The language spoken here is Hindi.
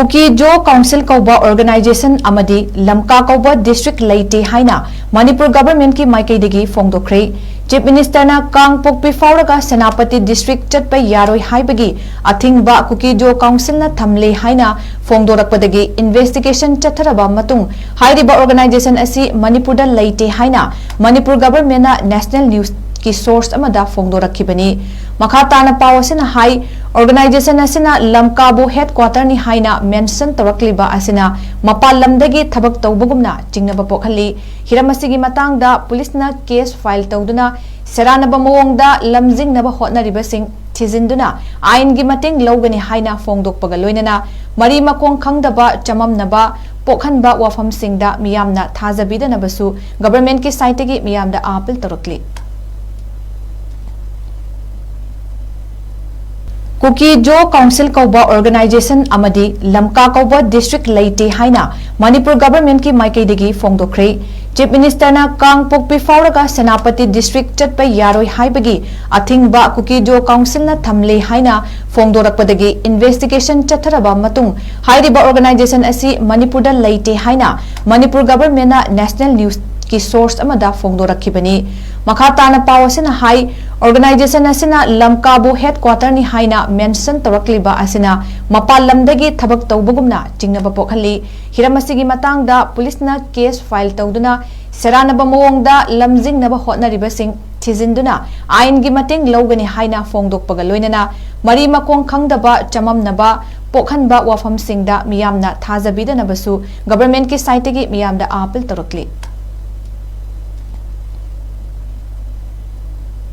कुकी जो काउंसिल कौबा ऑर्गेनाइजेशन अमदी लमका कौबा डिस्ट्रिक्ट लेते हाइना मणिपुर गवर्नमेंट की माइकैदगी फोंदोखरे। चीफ मिनिस्टर ना कांगपोक्पी फाउरगा सेनापति डिस्ट्रिक्ट चटपा यारोय हाइबगी अथिंगबा कुकी जो काउंसिल ना थमले हाइना फोंदोरकपदगी इन्वेस्टिगेशन चथरबा मतुंग हाइरिबा ऑर्गेनाइजेशन असी मणिपुरदा लेते हाइना मणिपुर गवर्नमेंट ना नेशनल न्यूज की सोर्स अमदा फोंदोरखिबनी। मखा ताना पाव असिना हाई ऑर्गेनाइजेशन असिना लमकाबो हेडक्वार्टर नि हाइना मेंशन तौरक्लिबा असिना मपाल लमदगी थबक तौबगुमना चिंगनबा पोखली। हिरम असिगी मतांगदा पुलिसना केस फाइल तौदुना सेरानबा मवोंगदा लमजिंगनबा होटनरिबसिंग थिजिंदुना आइनगी मतेंग लौगनी हाइना फोंदोकपगा लोइनना मरी मकोंग खंगदबा चममनबा पोखनबा वाफमसिंगदा मियामना थाजबिदनबसु गवर्नमेंट की साइटगी मियामदा अपील तौरक्ली। कुकी जो काउंसिल कौबा ऑर्गेनाइजेशन अमदी लमका कौबा डिस्ट्रिक्ट लेते हाइना मणिपुर गवर्नमेंट की माइकैदगी फोंदोखरे। चीफ मिनिस्टर ना कांगपोक्पी फाउरगा सेनापति डिस्ट्रिक्ट चटपा यारोय हाइबगी अथिंगबा कुकी जो काउंसिल ना थमले हाइना फोंदोरकपदगी इन्वेस्टिगेशन चथरबा मतुंग हाइरिबा ऑर्गेनाइजेशन असी मणिपुरदा लेते हाइना मणिपुर गवर्नमेंट ना नेशनल न्यूज की सोर्स अमदा फोंदोरखिबनी। मखा ताना पाव असिना हाई ऑर्गेनाइजेशन असिना लमकाबो हेडक्वार्टर नि हाइना मेंशन तौरक्लिबा असिना मपाल लमदगी थबक तौबगुमना चिंगनबा पोखली। हिरम असिगी मतांगदा पुलिसना केस फाइल तौदुना सेरानबा मवोंगदा लमजिंगनबा होटनरिबसिंग थिजिंदुना आइनगी मतेंग लौगनी हाइना फोंदोकपगा लोइनना मरी मकोंग खंगदबा चममनबा पोखनबा वाफमसिंगदा मियामना थाजबिदनबसु गवर्नमेंट की साइटगी मियामदा अपील तौरक्ली।